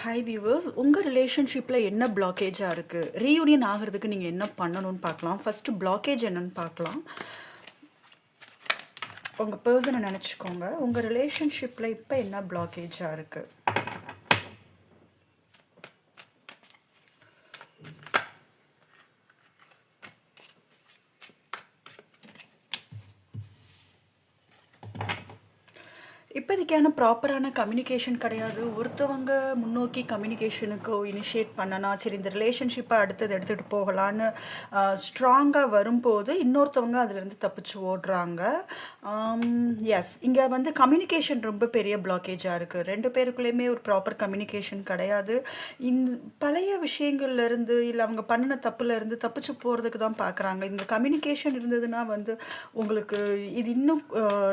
Hi viewers, உங்கள் ரிலேஷன்ஷிப்பில் என்ன பிளாக்கேஜாக இருக்குது, ரீயூனியன் ஆகிறதுக்கு நீங்கள் என்ன பண்ணணும்னு பார்க்கலாம். ஃபஸ்ட்டு பிளாக்கேஜ் என்னன்னு பார்க்கலாம். உங்கள் பர்சனை நினச்சிக்கோங்க. உங்கள் ரிலேஷன்ஷிப்பில் இப்போ என்ன பிளாக்கேஜாக இருக்குது? இப்போதைக்கான ப்ராப்பரான கம்யூனிகேஷன் கிடையாது. ஒருத்தவங்க முன்னோக்கி கம்யூனிகேஷனுக்கு இனிஷியேட் பண்ணனா சரி இந்த ரிலேஷன்ஷிப்பை அடுத்தது எடுத்துகிட்டு போகலான்னு ஸ்ட்ராங்காக வரும்போது இன்னொருத்தவங்க அதிலேருந்து தப்பிச்சு ஓடுறாங்க. எஸ், இங்கே வந்து கம்யூனிகேஷன் ரொம்ப பெரிய பிளாக்கேஜாக இருக்குது. ரெண்டு பேருக்குள்ளேயுமே ஒரு ப்ராப்பர் கம்யூனிகேஷன் கிடையாது. பழைய விஷயங்கள்லேருந்து இல்லை அவங்க பண்ணின தப்புலேருந்து தப்பிச்சு போகிறதுக்கு தான் பார்க்குறாங்க. இந்த கம்யூனிகேஷன் இருந்ததுன்னா வந்து உங்களுக்கு இது இன்னும்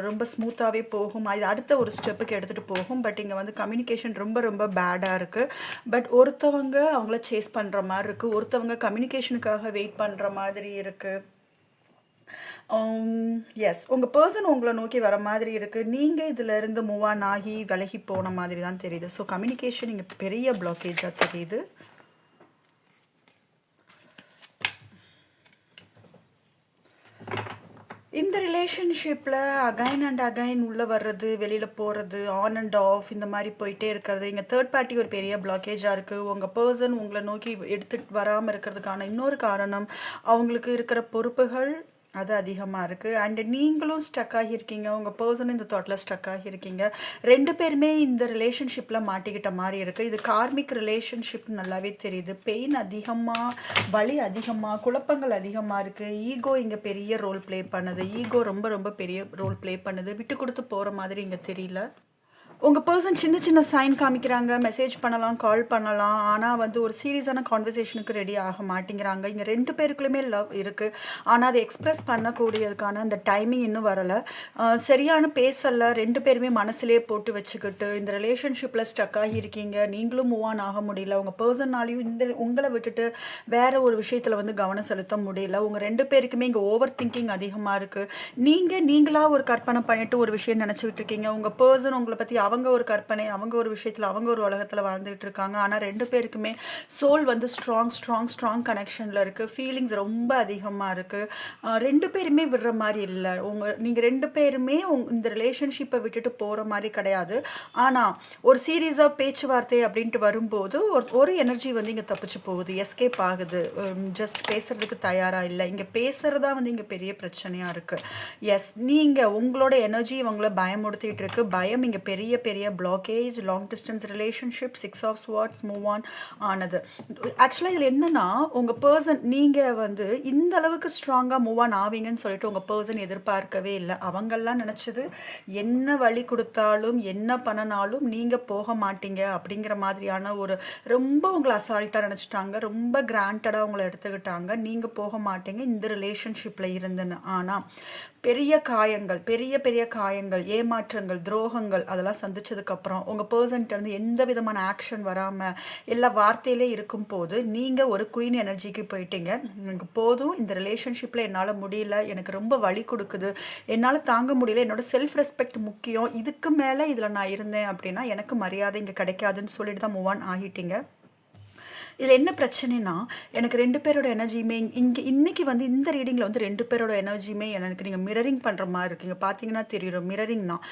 ரொம்ப ஸ்மூத்தாகவே போகும். இது அடுத்த ஒரு ஸ்டெப்புக்கு எடுத்துகிட்டு போகும். பட் இங்கே வந்து கம்யூனிகேஷன் ரொம்ப ரொம்ப பேடாக இருக்குது. பட் ஒருத்தவங்க அவங்கள சேஸ் பண்ணுற மாதிரி இருக்குது, ஒருத்தவங்க கம்யூனிகேஷனுக்காக வெயிட் பண்ணுற மாதிரி இருக்குது. எஸ், உங்கள் பர்சன் உங்களை நோக்கி வர மாதிரி இருக்குது. நீங்கள் இதில் இருந்து மூவ் ஆன் ஆகி விலகி போன மாதிரி தான் தெரியுது. ஸோ கம்யூனிகேஷன் இங்கே பெரிய பிளாக்கேஜாக தெரியுது. இந்த ரிலேஷன்ஷிப்பில் அகைன் அண்ட் அகைன் உள்ளே வர்றது, வெளியில் போகிறது, ஆன் அண்ட் ஆஃப் இந்த மாதிரி போயிட்டே இருக்கிறது. இங்கே தேர்ட் பார்ட்டி ஒரு பெரிய பிளாக்கேஜாக இருக்குது. உங்கள் பர்சன் உங்களை நோக்கி எடுத்துகிட்டு வராமல் இருக்கிறதுக்கான இன்னொரு காரணம் அவங்களுக்கு இருக்கிற பொறுப்புகள் அது அதிகமாக இருக்குது. அண்டு நீங்களும் ஸ்டக் ஆகியிருக்கீங்க, உங்கள் பர்சனும் இந்த தாட்டில் ஸ்டக் ஆகியிருக்கீங்க. ரெண்டு பேருமே இந்த ரிலேஷன்ஷிப்பில் மாட்டிக்கிட்ட மாதிரி இருக்குது. இது கார்மிக் ரிலேஷன்ஷிப் நல்லாவே தெரியுது. பெயின் அதிகமாக, வலி அதிகமாக, குழப்பங்கள் அதிகமாக இருக்குது. ஈகோ இங்கே பெரிய ரோல் ப்ளே பண்ணுது. ஈகோ ரொம்ப ரொம்ப பெரிய ரோல் ப்ளே பண்ணுது. விட்டு கொடுத்து போகிற மாதிரி இங்கே தெரியல. உங்கள் பர்சன் சின்ன சின்ன சைன் காமிக்கிறாங்க, மெசேஜ் பண்ணலாம், கால் பண்ணலாம், ஆனால் வந்து ஒரு சீரியஸான கான்வர்சேஷனுக்கு ரெடி ஆக மாட்டேங்கிறாங்க. இங்கே ரெண்டு பேருக்குள்ளேயுமே லவ் இருக்குது, ஆனால் அதை எக்ஸ்ப்ரெஸ் பண்ணக்கூடியதுக்கான அந்த டைமிங் இன்னும் வரலை. சரியான பேசலை. ரெண்டு பேருமே மனசுலேயே போட்டு வச்சுக்கிட்டு இந்த ரிலேஷன்ஷிப்பில் ஸ்டக் ஆகியிருக்கீங்க. நீங்களும் மூவ் ஆன் ஆக முடியல. உங்கள் பர்சன்னாலையும் உங்களை விட்டுட்டு வேறு ஒரு விஷயத்தில் வந்து கவனம் செலுத்த முடியல. உங்கள் ரெண்டு பேருக்குமே இங்கே ஓவர் திங்கிங் அதிகமாக இருக்குது. நீங்களாக ஒரு கற்பனை பண்ணிவிட்டு ஒரு விஷயம் நினச்சிக்கிட்டு இருக்கீங்க. உங்கள் பர்சன் உங்களை பற்றி அவங்க ஒரு கற்பனை, அவங்க ஒரு விஷயத்தில், அவங்க ஒரு உலகத்தில் வாழ்ந்துகிட்டு இருக்காங்க. ஆனால் ரெண்டு பேருக்குமே சோல் வந்து ஸ்ட்ராங் கனெக்ஷனில் இருக்குது. ஃபீலிங்ஸ் ரொம்ப அதிகமாக இருக்குது. ரெண்டு பேருமே விடுற மாதிரி இல்லை. நீங்கள் ரெண்டு பேருமே இந்த ரிலேஷன்ஷிப்பை விட்டுட்டு போகிற மாதிரி கிடையாது. ஆனால் ஒரு சீரியஸாக பேச்சுவார்த்தை அப்படின்ட்டு வரும்போது ஒரு எனர்ஜி வந்து இங்கே தப்பிச்சு போகுது, எஸ்கேப் ஆகுது. ஜஸ்ட் பேசுறதுக்கு தயாராக இல்லை. இங்கே பேசுகிறதா வந்து இங்கே பெரிய பிரச்சனையாக இருக்குது. எஸ், நீங்கள் உங்களோட எனர்ஜி இவங்களை பயமுடுத்திட்டு இருக்கு. பயம் இங்கே பெரிய blockage. Long distance relationship, 6 of Swords move on ஆனது. ஆக்சுவலாக இதில் என்னன்னா, உங்கள் பர்சன் நீங்கள் வந்து இந்த அளவுக்கு ஸ்ட்ராங்காக மூவ் ஆன் ஆவீங்கன்னு சொல்லிட்டு உங்கள் பர்சன் எதிர்பார்க்கவே இல்லை. அவங்கெல்லாம் நினச்சது என்ன வழி கொடுத்தாலும் என்ன பண்ணினாலும் நீங்கள் போக மாட்டீங்க அப்படிங்கிற மாதிரியான ஒரு ரொம்ப உங்களை அசால்ட்டாக நினச்சிட்டாங்க. ரொம்ப கிராண்டடாக உங்களை எடுத்துக்கிட்டாங்க. நீங்கள் போக மாட்டீங்க இந்த ரிலேஷன்ஷிப்பில் இருந்துன்னு. ஆனால் பெரிய காயங்கள், ஏமாற்றங்கள், துரோகங்கள் அதெல்லாம் சந்திச்சதுக்கப்புறம் உங்கள் பர்சன்ட்டு வந்து எந்த விதமான ஆக்ஷன் வராமல் எல்லா வார்த்தையிலே இருக்கும் போது நீங்கள் ஒரு குயின் எனர்ஜிக்கு போயிட்டீங்க. எனக்கு போதும், இந்த ரிலேஷன்ஷிப்பில் என்னால் முடியல, எனக்கு ரொம்ப வலி கொடுக்குது, என்னால் தாங்க முடியல, என்னோட செல்ஃப் ரெஸ்பெக்ட் முக்கியம், இதுக்கு மேலே இதில் நான் இருந்தேன் அப்படின்னா எனக்கு மரியாதை இங்கே கிடைக்காதுன்னு சொல்லிட்டு தான் மூவ் ஆன் ஆகிட்டீங்க. இதில் என்ன பிரச்சனைனா, எனக்கு ரெண்டு பேரோட எனர்ஜியுமே இன்னைக்கு வந்து இந்த ரீடிங்கில் வந்து ரெண்டு பேரோட எனர்ஜியுமே எனக்கு நீங்கள் மிரரிங் பண்ணுற மாதிரி இருக்கீங்க. பார்த்தீங்கன்னா தெரியும், மிரரிங் தான்.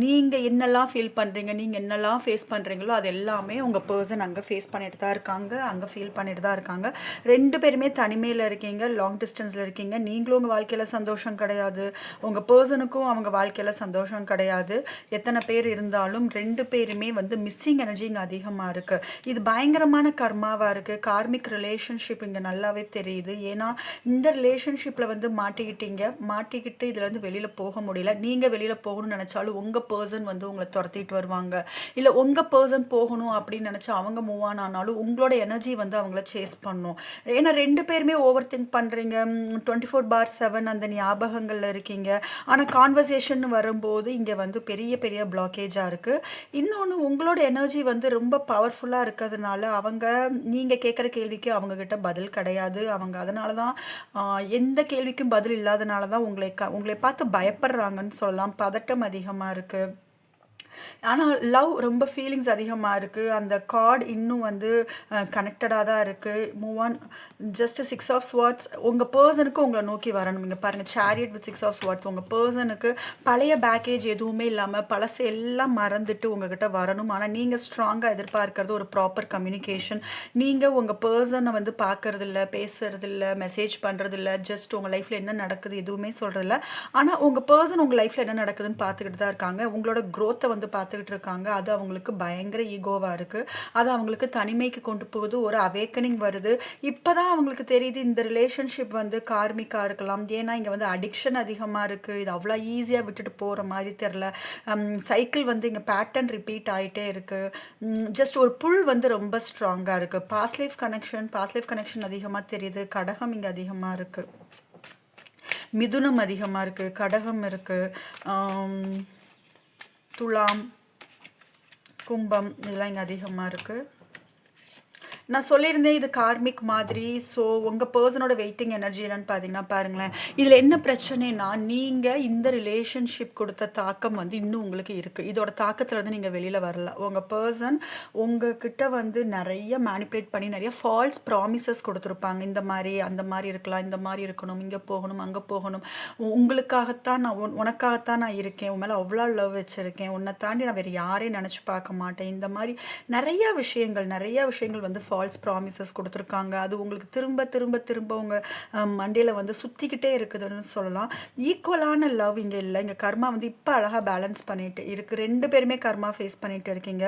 நீங்கள் என்னெல்லாம் ஃபீல் பண்ணுறீங்க, நீங்கள் என்னெல்லாம் ஃபேஸ் பண்ணுறீங்களோ அது எல்லாமே உங்கள் பர்சன் அங்கே ஃபேஸ் பண்ணிட்டு தான் இருக்காங்க, அங்கே ஃபீல் பண்ணிட்டு தான் இருக்காங்க. ரெண்டு பேருமே தனிமையில் இருக்கீங்க, லாங் டிஸ்டன்ஸில் இருக்கீங்க. நீங்களும் உங்கள் வாழ்க்கையில் சந்தோஷம் கிடையாது, உங்கள் பர்சனுக்கும் அவங்க வாழ்க்கையில் சந்தோஷம் கிடையாது. எத்தனை பேர் இருந்தாலும் ரெண்டு பேருமே வந்து மிஸ்ஸிங் எனர்ஜி இங்கே அதிகமாக இருக்குது. இது பயங்கரமான கர்மாவாக இருக்குது. கார்மிக் ரிலேஷன்ஷிப் இங்கே நல்லாவே தெரியுது. ஏன்னா இந்த ரிலேஷன்ஷிப்பில் வந்து மாட்டிக்கிட்டு இதுல இருந்து வெளியில் போக முடியல. நீங்கள் வெளியில் போகணும்னு நினச்சாலும் உங்கள் பர்சன் வந்து உங்களை துரத்திட்டு வருவாங்க. இல்லை உங்கள் பர்சன் போகணும் அப்படின்னு நினச்சா அவங்க மூவ் ஆன் ஆனாலும் உங்களோட எனர்ஜி வந்து அவங்கள சேஸ் பண்ணும். ஏன்னா ரெண்டு பேருமே ஓவர் திங்க் பண்ணுறீங்க. 24/7 அந்த ஞாபகங்களில் இருக்கீங்க. ஆனால் கான்வர்சேஷன் வரும்போது இங்கே வந்து பெரிய பிளாக்கேஜாக இருக்குது. இன்னொன்று, உங்களோட எனர்ஜி வந்து ரொம்ப பவர்ஃபுல்லாக இருக்கிறதுனால நீங்கள் கேட்குற கேள்விக்கு அவங்கக்கிட்ட பதில் கிடையாது. அவங்க அதனால தான் எந்த கேள்விக்கும் பதில் இல்லாதனால தான் உங்களை பார்த்து பயப்படுறாங்கன்னு சொல்லலாம். பதட்டம் அதிகமாக இருக்குது. ஆனா லவ் ரொம்ப ஃபீலிங்ஸ் அதிகமா இருக்கு. அந்த கார்ட் இன்னும் வந்து கனெக்டடா தான் இருக்கு. Move on. Just 6 of swords உங்க பெர்சனுக்கு உங்கள நோக்கி வரணும். இங்க பாருங்க சேரியட் வித் 6 ஆஃப் ஸ்வார்ட்ஸ் உங்க பெர்சனுக்கு பழைய பேக்கேஜ் எதுவுமே இல்லாம பழசு எல்லாம் மறந்துட்டு உங்ககிட்ட வரணும். ஆனா நீங்க ஸ்ட்ராங்கா எதிர்பார்க்கிறது ஒரு ப்ராப்பர் கம்யூனிகேஷன். நீங்க உங்க பெர்சனை வந்து பார்க்கறது இல்ல, பேசுறது இல்ல, மெசேஜ் பண்றது இல்ல. ஜஸ்ட் உங்க லைஃப்ல என்ன நடக்குது எதுவுமே சொல்றது இல்ல. ஆனா உங்க பெர்சன் உங்க லைஃப்ல என்ன நடக்குதுன்னு பார்த்துக்கிட்டு தான் இருக்காங்க. உங்களோட growth-அ வந்து பார்த்துக்கிட்டு இருக்காங்க. அது அவங்களுக்கு பயங்கர ஈகோவா இருக்கு. அது அவங்களுக்கு தனிமைக்கு கொண்டு போகுது. ஒரு அவேக்கனிங் வருது. இப்பதான் அவங்களுக்கு தெரியுது இந்த ரிலேஷன்ஷிப் வந்து கார்மிக்கா இருக்கலாம். ஏன்னா இங்க வந்து அடிக்ஷன் அதிகமா இருக்கு. இது அவ்வளோ ஈஸியா விட்டுட்டு போற மாதிரி தெரியல. சைக்கிள் வந்து இங்க பேட்டர்ன் ரிப்பீட் ஆயிட்டே இருக்கு. ஜஸ்ட் ஒரு புல் வந்து ரொம்ப ஸ்ட்ராங்கா இருக்கு. பாஸ்ட் லைஃப் கனெக்ஷன் அதிகமா தெரியுது. கடகம் இங்க அதிகமா இருக்கு. மிதுனம் அதிகமா இருக்கு. கடகம் இருக்கு. ஆம், துலாம், கும்பம் இதெல்லாம் இங்க அதிகமா இருக்கு. நான் சொல்லியிருந்தேன் இது கார்மிக் மாதிரி. ஸோ உங்கள் பர்சனோட வெயிட்டிங் எனர்ஜி என்னன்னு பார்த்தீங்கன்னா பாருங்களேன். இதில் என்ன பிரச்சனைனா நீங்கள் இந்த ரிலேஷன்ஷிப் கொடுத்த தாக்கம் வந்து இன்னும் உங்களுக்கு இருக்குது. இதோட தாக்கத்தில் வந்து நீங்கள் வெளியில் வரல. உங்கள் பர்சன் உங்ககிட்ட வந்து நிறைய மேனிப்புலேட் பண்ணி நிறைய ஃபால்ஸ் ப்ராமிசஸ் கொடுத்துருப்பாங்க. இந்த மாதிரி அந்த மாதிரி இருக்கலாம், இந்த மாதிரி இருக்கணும், இங்கே போகணும், அங்கே போகணும், உங்களுக்காகத்தான் நான் உனக்காகத்தான் நான் இருக்கேன், உன் மேலே அவ்வளோ லவ் வச்சுருக்கேன், உன்னை தாண்டி நான் வேறு யாரையும் நினச்சி பார்க்க மாட்டேன். இந்த மாதிரி நிறைய விஷயங்கள் வந்து ஃபால்ஸ் ப்ராமிசஸ் கொடுத்துருக்காங்க. அது உங்களுக்கு திரும்ப திரும்ப திரும்ப உங்கள் மண்டையில் வந்து சுற்றிக்கிட்டே இருக்குதுன்னு சொல்லலாம். ஈக்குவலான லவ் இங்கே இல்லை. இங்கே கர்மா வந்து இப்போ அழகாக பேலன்ஸ் பண்ணிட்டு இருக்குது. ரெண்டு பேருமே கர்மா ஃபேஸ் பண்ணிட்டு இருக்கீங்க.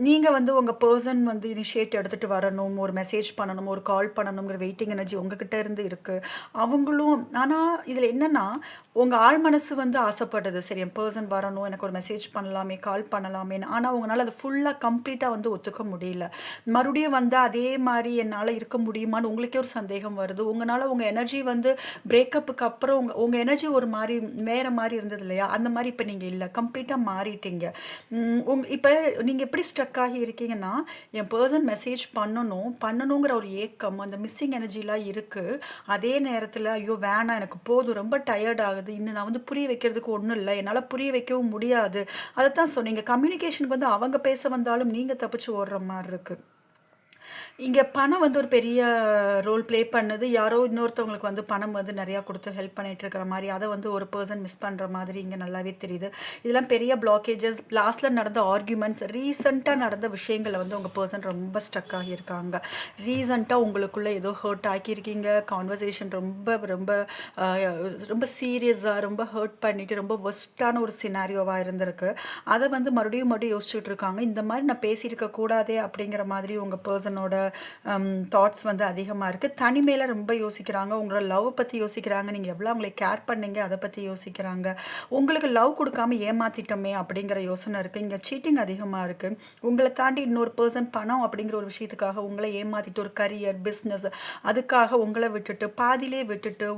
நீங்கள் வந்து உங்கள் பர்சன் வந்து இனிஷியேட் எடுத்துகிட்டு வரணும், ஒரு மெசேஜ் பண்ணணும், ஒரு கால் பண்ணணுங்கிற வெயிட்டிங் எனர்ஜி உங்ககிட்ட இருந்து இருக்குது. அவங்களும் ஆனால் இதில் என்னென்னா உங்கள் ஆழ் மனசு வந்து ஆசைப்படுது. சரி என் பர்சன் வரணும், எனக்கு ஒரு மெசேஜ் பண்ணலாமே, கால் பண்ணலாமேன்னு. ஆனால் உங்களால் அதை ஃபுல்லாக கம்ப்ளீட்டாக வந்து ஒத்துக்க முடியல. மறுபடியும் வந்து அதே மாதிரி என்னால் இருக்க முடியுமான்னு உங்களுக்கே ஒரு சந்தேகம் வருது. உங்களால் உங்கள் எனர்ஜி வந்து பிரேக்கப்புக்கு அப்புறம் உங்கள் எனர்ஜி ஒரு மாதிரி வேறு மாதிரி இருந்தது இல்லையா, அந்த மாதிரி இப்போ நீங்கள் இல்லை, கம்ப்ளீட்டாக மாறிட்டீங்க. இப்போ நீங்கள் எப்படி ஸ்டக் ஆகி இருக்கீங்கன்னா என் பர்சன் மெசேஜ் பண்ணணுங்கிற ஒரு ஏக்கம், அந்த மிஸ்ஸிங் எனர்ஜிலாம் இருக்குது. அதே நேரத்தில் ஐயோ வேணாம் எனக்கு போதும், ரொம்ப டயர்ட் ஆகுது, இன்னும் நான் வந்து புரிய வைக்கிறதுக்கு ஒன்றும் இல்லை, என்னால் புரிய வைக்கவும் முடியாது. அதைத்தான் சொன்னீங்க. கம்யூனிகேஷனுக்கு வந்து அவங்க பேச வந்தாலும் நீங்கள் தப்பிச்சு ஓடுற மாதிரி இருக்குது. இங்கே பணம் வந்து ஒரு பெரிய ரோல் ப்ளே பண்ணுது. யாரோ இன்னொருத்தவங்களுக்கு வந்து பணம் வந்து நிறையா கொடுத்து ஹெல்ப் பண்ணிட்டு இருக்கிற மாதிரி, அதை வந்து ஒரு பர்சன் மிஸ் பண்ணுற மாதிரி இங்கே நல்லாவே தெரியுது. இதெல்லாம் பெரிய பிளாக்கேஜஸ். லாஸ்ட்டில் நடந்த ஆர்கியூமெண்ட்ஸ், ரீசெண்டாக நடந்த விஷயங்களை வந்து உங்கள் பர்சன் ரொம்ப ஸ்டக் ஆகியிருக்காங்க. ரீசெண்டாக உங்களுக்குள்ளே ஏதோ ஹர்ட் ஆக்கியிருக்கீங்க. கான்வர்சேஷன் ரொம்ப ரொம்ப ரொம்ப சீரியஸாக ரொம்ப ஹர்ட் பண்ணிவிட்டு ரொம்ப ஒஸ்ட்டான ஒரு சினாரியோவாக இருந்திருக்கு. அதை வந்து மறுபடியும் யோசிச்சுட்டு இருக்காங்க. இந்த மாதிரி நான் பேசியிருக்க கூடாதே அப்படிங்கிற மாதிரி உங்கள் பர்சனோட தாட்ஸ் வந்து அதிகமாக இருக்குது. தனிமையில் ரொம்ப யோசிக்கிறாங்க. உங்களோட லவ் பற்றி யோசிக்கிறாங்க. நீங்கள் எவ்வளோ அவங்களை கேர் பண்ணீங்க அதை பற்றி யோசிக்கிறாங்க. உங்களுக்கு லவ் கொடுக்காம ஏமாத்திட்டோமே அப்படிங்கிற யோசனை இருக்குது. இங்கே சீட்டிங் அதிகமாக இருக்குது. உங்களை தாண்டி இன்னொரு பர்சன் பணம் அப்படிங்கிற ஒரு விஷயத்துக்காக உங்களை ஏமாற்றிட்டு ஒரு கரியர் பிஸ்னஸ் அதுக்காக உங்களை விட்டுட்டு பாதியிலே விட்டுட்டு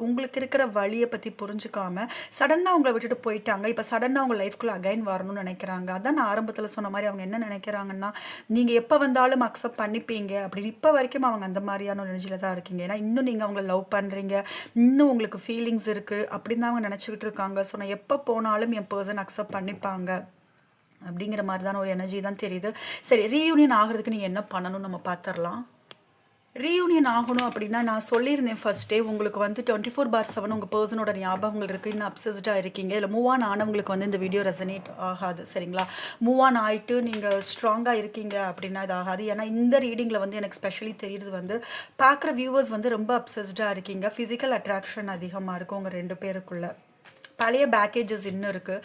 உங்களுக்கு இருக்கிற வழியை பற்றி புரிஞ்சுக்காம சடனாக உங்களை விட்டுட்டு போயிட்டாங்க. இப்போ சடனாக உங்கள் லைஃப்குள்ளே அகைன் வரணும்னு நினைக்கிறாங்க. அதான் நான் ஆரம்பத்தில் சொன்ன மாதிரி அவங்க என்ன நினைக்கிறாங்கன்னா நீங்கள் எப்போ வந்தாலும் அக்செப்ட் பண்ணிப்பீங்க அப்படின்னு. இப்போ வரைக்கும் அவங்க அந்த மாதிரியான ஒரு எனர்ஜியில் தான் இருக்கீங்க. ஏன்னா இன்னும் நீங்கள் அவங்கள லவ் பண்ணுறீங்க, இன்னும் உங்களுக்கு ஃபீலிங்ஸ் இருக்குது அப்படின்னு தான் அவங்க நினச்சிக்கிட்டு இருக்காங்க. ஸோ நான் எப்போ போனாலும் என் பர்சன் அக்செப்ட் பண்ணிப்பாங்க அப்படிங்கிற மாதிரி தான் ஒரு எனர்ஜி தான் தெரியுது. சரி, ரீயூனியன் ஆகிறதுக்கு நீங்கள் என்ன பண்ணணும்னு நம்ம பார்த்துடலாம். ரீயூனியன் ஆகணும் அப்படின்னா நான் சொல்லியிருந்தேன் ஃபர்ஸ்ட்டே, உங்களுக்கு வந்து 24/7 உங்கள் பர்சனோட ஞாபகங்கள் இருக்குது, இன்னும் அப்சஸ்டாக இருக்கீங்க. இல்லை மூவ் ஆன் ஆனவங்களுக்கு வந்து இந்த வீடியோ ரெசனேட் ஆகாது. சரிங்களா, மூவ் ஆன் ஆகிட்டு நீங்கள் ஸ்ட்ராங்காக இருக்கீங்க அப்படின்னா இது ஆகாது. ஏன்னா இந்த ரீடிங்கில் வந்து எனக்கு ஸ்பெஷலி தெரியுது வந்து பார்க்குற வியூவர்ஸ் வந்து ரொம்ப அப்சஸ்டாக இருக்கீங்க. ஃபிசிக்கல் அட்ராக்ஷன் அதிகமாக இருக்கும் உங்கள் ரெண்டு பேருக்குள்ள. பழைய பேக்கேஜஸ் இன்னும் இருக்குது.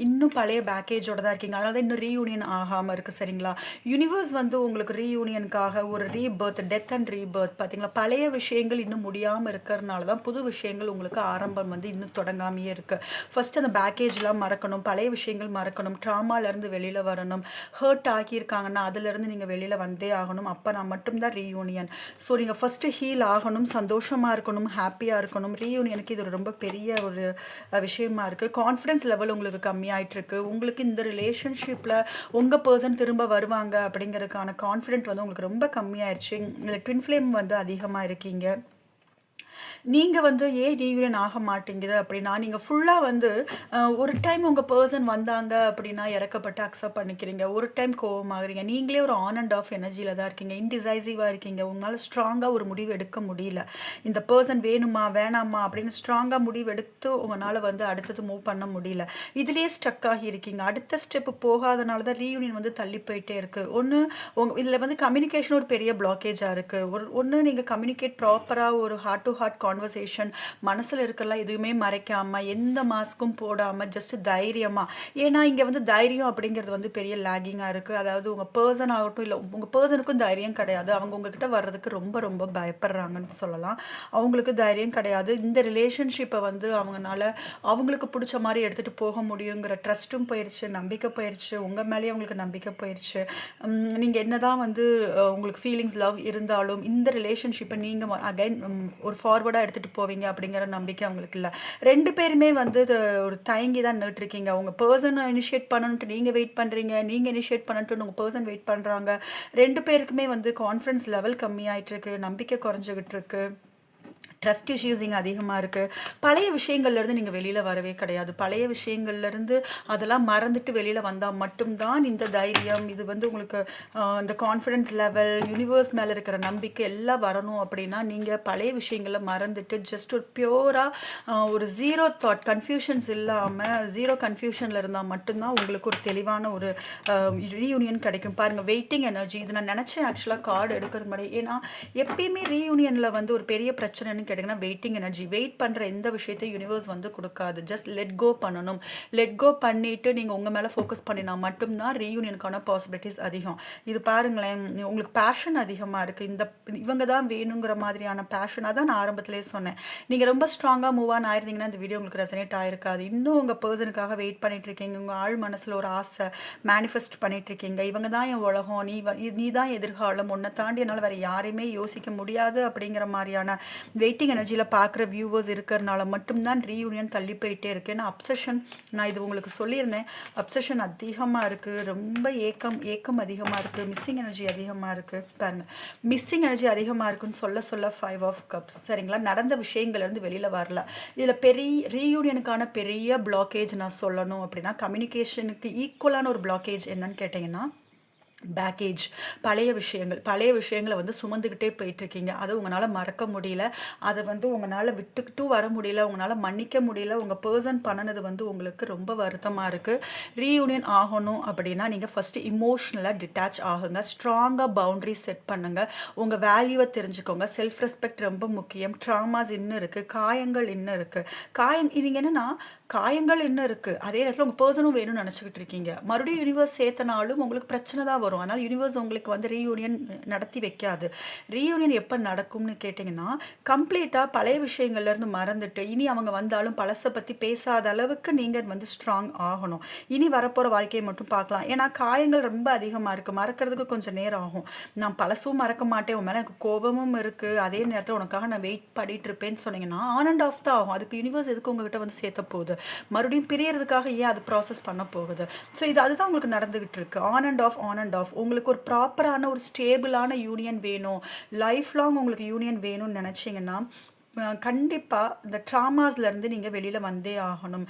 இன்னும் பழைய பேக்கேஜோட தான் இருக்கீங்க. அதனால தான் இன்னும் ரீயூனியன் ஆகாமல் இருக்குது. சரிங்களா, யூனிவர்ஸ் வந்து உங்களுக்கு ரீயூனியனுக்காக ஒரு ரீபர்த், டெத் அண்ட் ரீபர்த் பார்த்தீங்களா, பழைய விஷயங்கள் இன்னும் முடியாமல் இருக்கிறதுனால தான் புது விஷயங்கள் உங்களுக்கு ஆரம்பம் வந்து இன்னும் தொடங்காமையே இருக்குது. ஃபஸ்ட்டு அந்த பேக்கேஜ்லாம் மறக்கணும், பழைய விஷயங்கள் மறக்கணும், ட்ராமாலேருந்து வெளியில் வரணும். ஹர்ட் ஆகியிருக்காங்கன்னா அதிலேருந்து நீங்கள் வெளியில் வந்தே ஆகணும். அப்போ நான் மட்டும்தான் ரீயூனியன். ஸோ நீங்கள் ஃபஸ்ட்டு ஹீல் ஆகணும், சந்தோஷமாக இருக்கணும், ஹாப்பியாக இருக்கணும். ரீயூனியனுக்கு இது ரொம்ப பெரிய ஒரு விஷயமா இருக்குது. கான்ஃபிடன்ஸ் லெவல் உங்களுக்கு கம்மியாயிட்டிருக்கு. உங்களுக்கு இந்த ரிலேஷன்ஷிப்பில் உங்கள் பர்சன் திரும்ப வருவாங்க அப்படிங்கிறதுக்கான கான்ஃபிடென்ட் வந்து உங்களுக்கு ரொம்ப கம்மியாயிடுச்சு. இதில் ட்வின் ஃப்ளேம் வந்து அதிகமாக இருக்கீங்க. நீங்க வந்து ஏன் ரீயூனியன் ஆக மாட்டேங்குது அப்படின்னா, நீங்க ஃபுல்லா வந்து ஒரு டைம் உங்க பெர்சன் வந்தாங்க அப்படின்னா, இறக்கப்பட்டு அக்செப்ட் பண்ணிக்கிறீங்க. ஒரு டைம் கோவமாகுறீங்க. நீங்களே ஒரு ஆன் அண்ட் ஆஃப் எனர்ஜில தான் இருக்கீங்க. இன்டிசைசிவா இருக்கீங்க. உங்களால ஸ்ட்ராங்கா ஒரு முடிவு எடுக்க முடியல. இந்த பெர்சன் வேணுமா? வேணாமா? அப்படின்னு ஸ்ட்ராங்கா முடிவு எடுத்து உங்கனால வந்து அடுத்தது மூவ் பண்ண முடியல. இதிலேயே ஸ்டக் ஆகி இருக்கீங்க. அடுத்த ஸ்டெப் போகாதனால தான் ரீயூனியன் வந்து தள்ளி போயிட்டே இருக்கு. ஒண்ணு இதுல வந்து கம்யூனிகேஷன் ஒரு பெரிய பிளாக்கேஜா இருக்கு. ஒண்ணு நீங்க கம்யூனிகேட் ப்ராப்பரா ஒரு ஹார்ட் டு ஹார்ட் கான்வர்சேஷன் மனசுல இருக்கலாம் எதுவுமே மறைக்காம எந்த மாஸ்க்கும் போடாம ஜஸ்ட் தைரியமா. ஏன்னா இங்க வந்து தைரியம் அப்படிங்கிறது வந்து பெரிய லேகிங்கா இருக்கு. அதாவது உங்க பர்சன் ஆகட்டும் இல்ல உங்க பர்சனுக்கும் தைரியம் கிடையாது. அவங்க உங்ககிட்ட வர்றதுக்கு ரொம்ப ரொம்ப பயப்படுறாங்கன்னு சொல்லலாம். அவங்களுக்கு தைரியம் கிடையாது. இந்த ரிலேஷன்ஷிப்பை வந்து அவங்கனால அவங்களுக்கு பிடிச்ச மாதிரி எடுத்துட்டு போக முடியுங்கிற ட்ரஸ்ட்டும் போயிருச்சு, நம்பிக்கை போயிருச்சு, உங்க மேலேயே அவங்களுக்கு நம்பிக்கை போயிருச்சு. நீங்க என்னதான் வந்து உங்களுக்கு ஃபீலிங்ஸ் லவ் இருந்தாலும் இந்த ரிலேஷன்ஷிப்பை நீங்க அகைன் ஒரு ஃபார்வர்டா எடுத்துட்டு போவீங்க அப்படிங்கிற நம்பிக்கை அவங்களுக்கு இல்ல. 2 பேருமே வந்து ஒரு தயங்கி தான் நின்னுட்டுருக்கீங்க. உங்க பெர்சன் இனிஷியேட் பண்ணணும்ட்டு நீங்க வெயிட் பண்றீங்க. நீங்க இனிஷியேட் பண்ணணும்ட்டு உங்க பெர்சன் வெயிட் பண்றாங்க. 2 பேருக்குமே வந்து கான்ஃபிடன்ஸ் லெவல் கம்மியாயிட்டு இருக்கு. நம்பிக்கை குறைஞ்சுகிட்டு இருக்கு. ட்ரஸ்ட் இஷ்யூஸ் இங்கே அதிகமாக இருக்குது. பழைய விஷயங்கள்லேருந்து நீங்கள் வெளியில் வரவே கிடையாது. பழைய விஷயங்கள்லேருந்து அதெல்லாம் மறந்துட்டு வெளியில் வந்தால் மட்டும்தான் இந்த தைரியம் இது வந்து உங்களுக்கு இந்த கான்ஃபிடென்ஸ் லெவல் யூனிவர்ஸ் மேலே இருக்கிற நம்பிக்கை எல்லாம் வரணும் அப்படின்னா நீங்கள் பழைய விஷயங்களை மறந்துட்டு ஜஸ்ட் ஒரு பியூராக ஒரு ஜீரோ தாட் கன்ஃபியூஷன்ஸ் இல்லாமல் ஜீரோ கன்ஃபியூஷனில் இருந்தால் மட்டும்தான் உங்களுக்கு ஒரு தெளிவான ஒரு ரீயூனியன் கிடைக்கும். பாருங்கள் வெயிட்டிங் எனர்ஜி இது நான் நினச்சேன் ஆக்சுவலாக கார்டு எடுக்கிறது மாதிரி. ஏன்னா எப்பயுமே ரீயூனியனில் வந்து ஒரு பெரிய பிரச்சனைன்னு கேட்டிங்கன்னா வெயிட்டிங் எனர்ஜி. வெயிட் பண்ணுற எந்த விஷயத்தையும் யூனிவர்ஸ் வந்து கொடுக்காது. ஜஸ்ட் லெட் கோ பண்ணணும். லெட் கோ பண்ணிவிட்டு நீங்கள் உங்கள் மேலே ஃபோக்கஸ் பண்ணினா மட்டும்தான் ரீயூனியனுக்கான பாசிபிலிட்டிஸ் அதிகம். இது பாருங்களேன் உங்களுக்கு பேஷன் அதிகமாக இருக்குது. இவங்க தான் வேணுங்கிற மாதிரியான பேஷனாக தான் நான் ஆரம்பத்திலே சொன்னேன். நீங்கள் ரொம்ப ஸ்ட்ராங்காக மூவ் ஆன் ஆயிருந்தீங்கன்னா இந்த வீடியோ உங்களுக்கு ரெசனேட் ஆயிருக்காது. இன்னும் உங்கள் பர்சனுக்காக வெயிட் பண்ணிட்டு இருக்கீங்க. உங்கள் ஆள் மனசில் ஒரு ஆசை மேனிஃபெஸ்ட் பண்ணிட்டு இருக்கீங்க. இவங்க தான் என் உலகம், நீ தான் எதிர்காலம், உன்னை தாண்டி என்னால் வேறு யாரையுமே யோசிக்க முடியாது அப்படிங்கிற மாதிரியான வெயிட்டிங் எனர்ஜியில் பார்க்குற வியூவர்ஸ் இருக்கிறனால மட்டும்தான் ரீயூனியன் தள்ளி போயிட்டே இருக்கு. ஏன்னா அப்சஷன் நான் இது உங்களுக்கு சொல்லியிருந்தேன். அப்சஷன் அதிகமாக இருக்குது. ரொம்ப ஏக்கம் அதிகமாக இருக்குது. மிஸ்ஸிங் எனர்ஜி அதிகமாக இருக்குது. பாருங்க மிஸ்ஸிங் எனர்ஜி அதிகமாக இருக்குன்னு சொல்ல 5 ஆஃப் கப்ஸ் சரிங்களா. நடந்த விஷயங்கள்லேருந்து வெளியில் வரல. இதில் பெரிய ரீயூனியனுக்கான பெரிய பிளாக்கேஜ் நான் சொல்லணும் அப்படின்னா கம்யூனிகேஷனுக்கு ஈக்குவலான ஒரு பிளாக்கேஜ் என்னன்னு கேட்டிங்கன்னா பேக்கேஜ். பழைய விஷயங்களை வந்து சுமந்துக்கிட்டே போயிட்டுருக்கீங்க. அதை உங்களால் மறக்க முடியல. அதை வந்து உங்களால் விட்டுக்கிட்டும் வர முடியல. உங்களால் மன்னிக்க முடியல. உங்கள் பர்சன் பண்ணினது வந்து உங்களுக்கு ரொம்ப வருத்தமாக இருக்குது. ரீயூனியன் ஆகணும் அப்படின்னா நீங்கள் ஃபஸ்ட்டு இமோஷ்னலாக டிட்டாச் ஆகுங்க. ஸ்ட்ராங்காக பவுண்ட்ரி செட் பண்ணுங்கள். உங்கள் வேல்யூவை தெரிஞ்சுக்கோங்க. செல்ஃப் ரெஸ்பெக்ட் ரொம்ப முக்கியம். ட்ராமாஸ் இன்னும் இருக்குது. காயங்கள் இன்னும் இருக்குது. நீங்கள் என்னென்னா காயங்கள் இன்னும் இருக்குது. அதே நேரத்தில் உங்கள் பர்சனும் வேணும்னு நினச்சிக்கிட்டு இருக்கீங்க. மறுபடியும் யூனிவர்ஸ் சேர்த்தனாலும் உங்களுக்கு பிரச்சனை தான் வரும். ஆனால் யூனிவர்ஸ் உங்களுக்கு வந்து ரீயூனியன் நடத்தி வைக்காது. ரீயூனியன் எப்போ நடக்கும்னு கேட்டிங்கன்னா கம்ப்ளீட்டாக பழைய விஷயங்கள்லேருந்து மறந்துட்டு இனி அவங்க வந்தாலும் பழசை பற்றி பேசாத அளவுக்கு நீங்கள் வந்து ஸ்ட்ராங் ஆகணும். இனி வரப்போகிற வாழ்க்கையை மட்டும் பார்க்கலாம். ஏன்னா காயங்கள் ரொம்ப அதிகமாக இருக்குது. மறக்கிறதுக்கு கொஞ்சம் நேரம் ஆகும். நான் பழசும் மறக்க மாட்டேன், உன் மேலே எனக்கு கோபமும் இருக்குது, அதே நேரத்தில் உனக்காக நான் வெயிட் பண்ணிட்டு இருப்பேன்னு சொன்னீங்கன்னா ஆன் அண்ட் ஆஃப் தான் ஆகும். அதுக்கு யூனிவர்ஸ் எதுக்கு உங்ககிட்ட வந்து சேர்த்த போகுது? மறுபடியும் பிரியறதுக்காக ஏன் அது ப்ராசஸ் பண்ண போகுது? ஸோ அதுதான் உங்களுக்கு நடந்துகிட்டு இருக்கு. ஆன் அண்ட் ஆஃப் உங்களுக்கு ஒரு ப்ராப்பரான ஒரு ஸ்டேபிளான யூனியன் வேணும், லைஃப் லாங் உங்களுக்கு யூனியன் வேணும்னு நினச்சிங்கன்னா கண்டிப்பாக இந்த ட்ராமாஸ்லேருந்து நீங்கள் வெளியில் வந்தே ஆகணும்.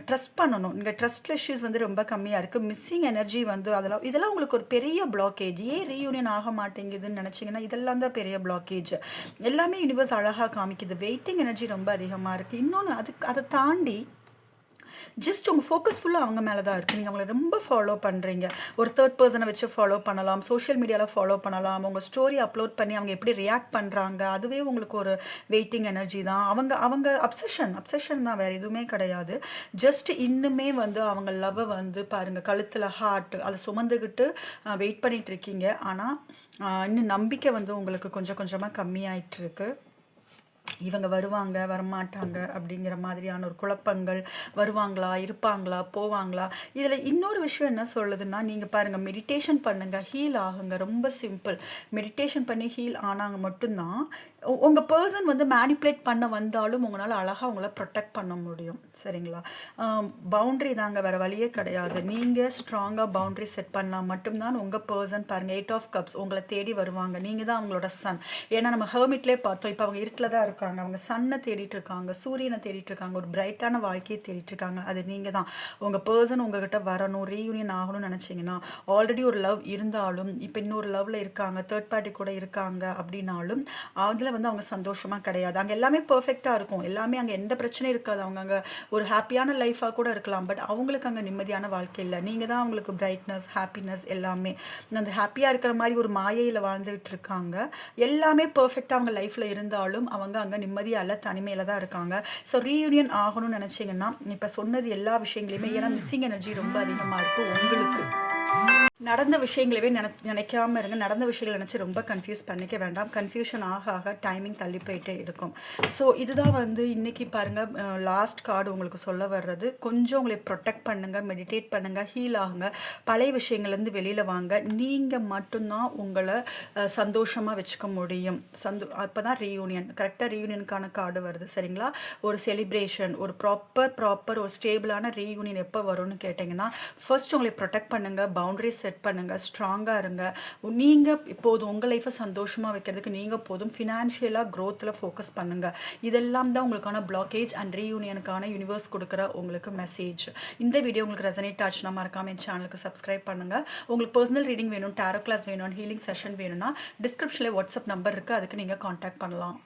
ட்ரஸ்ட் பண்ணணும். நீங்கள் ட்ரஸ்ட் இஷ்யூஸ் வந்து ரொம்ப கம்மியாக இருக்குது. மிஸ்ஸிங் எனர்ஜி வந்து இதெல்லாம் உங்களுக்கு ஒரு பெரிய பிளாக்கேஜ். ஏன் ரீயூனியன் ஆக மாட்டேங்குதுன்னு நினச்சிங்கன்னா இதெல்லாம் தான் பெரிய பிளாக்கேஜ். எல்லாமே யூனிவர்ஸ் அழகாக காமிக்குது. வெயிட்டிங் எனர்ஜி ரொம்ப அதிகமாக இருக்குது. இன்னொன்று அதை தாண்டி ஜஸ்ட் உங்கள் ஃபோக்கஸ் ஃபுல்லாக அவங்க மேலே தான் இருக்குது. நீங்கள் அவங்கள ரொம்ப ஃபாலோ பண்ணுறீங்க. ஒரு தேர்ட் பர்சனை வச்சு ஃபாலோ பண்ணலாம், சோஷியல் மீடியாவில் ஃபாலோ பண்ணலாம். உங்கள் ஸ்டோரி அப்லோட் பண்ணி அவங்க எப்படி ரியாக்ட் பண்ணுறாங்க அதுவே உங்களுக்கு ஒரு வெயிட்டிங் எனர்ஜி தான். அவங்க அப்சஷன் தான், வேறு எதுவுமே கிடையாது. ஜஸ்ட் இன்னுமே வந்து அவங்க லவ்வை வந்து பாருங்கள் கழுத்தில் ஹார்ட் அதை சுமந்துக்கிட்டு வெயிட் பண்ணிகிட்டு இருக்கீங்க. ஆனால் இன்னும் நம்பிக்கை வந்து உங்களுக்கு கொஞ்சம் கொஞ்சமாக கம்மியாயிட்டுருக்கு. இவங்க வருவாங்க வரமாட்டாங்க அப்படிங்கிற மாதிரியான ஒரு குழப்பங்கள். வருவாங்களா, இருப்பாங்களா, போவாங்களா? இதில் இன்னொரு விஷயம் என்ன சொல்லுதுன்னா நீங்கள் பாருங்கள் மெடிடேஷன் பண்ணுங்கள், ஹீல் ஆகுங்க. ரொம்ப சிம்பிள். மெடிடேஷன் பண்ணி ஹீல் ஆனாங்க மட்டும்தான் உங்கள் பர்சன் வந்து மேனிப்புலேட் பண்ண வந்தாலும் உங்களால் அழகாக அவங்கள ப்ரொடெக்ட் பண்ண முடியும். சரிங்களா? பவுண்ட்ரி தாங்க, வேறு வழியே கிடையாது. நீங்கள் ஸ்ட்ராங்காக பவுண்ட்ரி செட் பண்ணால் மட்டும்தான் உங்கள் பர்சன் பாருங்கள் 8 ஆஃப் கப்ஸ் உங்களை தேடி வருவாங்க. நீங்கள் தான் அவங்களோட சன். ஏன்னா நம்ம ஹெர்மிட்லேயே பார்த்தோம். இப்போ அவங்க இருட்டில் தான் இருக்காங்க. இருக்காங்க. அவங்க சன்னை தேடிட்டு இருக்காங்க, சூரியனை தேடிட்டு இருக்காங்க, ஒரு பிரைட்டான வாழ்க்கையை தேடிட்டு இருக்காங்க. அது நீங்கள் தான். உங்கள் பர்சன் உங்ககிட்ட வரணும், ரீயூனியன் ஆகணும்னு நினச்சிங்கன்னா, ஆல்ரெடி ஒரு லவ் இருந்தாலும் இப்போ இன்னொரு லவ்வில் இருக்காங்க, தேர்ட் பார்ட்டி கூட இருக்காங்க அப்படின்னாலும் அதில் வந்து அவங்க சந்தோஷமாக கிடையாது. அங்கே எல்லாமே பர்ஃபெக்டாக இருக்கும், எல்லாமே அங்கே எந்த பிரச்சனையும் இருக்காது. அவங்க அங்கே ஒரு ஹாப்பியான லைஃபாக கூட இருக்கலாம். பட் அவங்களுக்கு அங்கே நிம்மதியான வாழ்க்கை இல்லை. நீங்கள் தான் அவங்களுக்கு பிரைட்னஸ், ஹாப்பினஸ் எல்லாமே. அந்த ஹாப்பியாக இருக்கிற மாதிரி ஒரு மாயையில் வாழ்ந்துகிட்டு இருக்காங்க. எல்லாமே பர்ஃபெக்டாக அவங்க லைஃப்பில் இருந்தாலும் அவங்க அங்கே நிம்மதியாக இல்லை, தனிமையில் தான் இருக்காங்க. ஸோ ரீயூனியன் ஆகணும்னு நினச்சிங்கன்னா இப்போ சொன்னது எல்லா விஷயங்களையுமே, ஏன்னா மிஸ்ஸிங் எனர்ஜி ரொம்ப அதிகமாக இருக்குது உங்களுக்கு. நடந்த விஷயங்களவே நினைக்காம இருங்க. நடந்த விஷயங்களை நினச்சி ரொம்ப கன்ஃபியூஸ் பண்ணிக்க வேண்டாம். கன்ஃபியூஷன் ஆக ஆக டைமிங் தள்ளி போயிட்டே இருக்கும். ஸோ இதுதான் வந்து இன்றைக்கி பாருங்கள், லாஸ்ட் கார்டு உங்களுக்கு சொல்ல வர்றது. கொஞ்சம் உங்களை ப்ரொடெக்ட் பண்ணுங்கள், மெடிடேட் பண்ணுங்கள், ஹீல் ஆகுங்க, பழைய விஷயங்கள்லேருந்து வெளியில் வாங்க. நீங்கள் மட்டும்தான் உங்களை சந்தோஷமாக வச்சுக்க முடியும். அப்போ தான் ரீயூனியன் கரெக்டாக ரீயூனியனுக்கான கார்டு வருது. சரிங்களா? ஒரு செலிப்ரேஷன், ஒரு ப்ராப்பர் ஒரு ஸ்டேபிளான ரீயூனியன் எப்போ வரும்னு கேட்டிங்கன்னா, ஃபர்ஸ்ட் உங்களை ப்ரொடெக்ட் பண்ணுங்கள், பவுண்டரி செட் பண்ணுங்க, ஸ்ட்ராங்கா இருங்க. நீங்க இப்போது உங்க லைஃபை சந்தோஷமா வைக்கிறதுக்கு நீங்க போதும். ஃபினான்ஷியலா growthல ஃபோக்கஸ் பண்ணுங்க. இதெல்லாம் தான் உங்களுக்கான பிளாக்கேஜ் அண்ட் ரீயூனியனுக்கான யூனிவர்ஸ் கொடுக்குற உங்களுக்கு மெசேஜ். இந்த வீடியோ உங்களுக்கு ரெசனேட் ஆச்சுன்னா மறக்காம என் சேனலுக்கு சப்ஸ்கிரைப் பண்ணுங்க. உங்களுக்கு பர்சனல் ரீடிங் வேணும், டாரோ கிளாஸ் வேணும், ஹீலிங் செஷன் வேணும்னா டிஸ்கிரிப்ஷன்ல வாட்ஸ்அப் நம்பர் இருக்கு, அதுக்கு நீங்க கான்டாக்ட் பண்ணலாம்.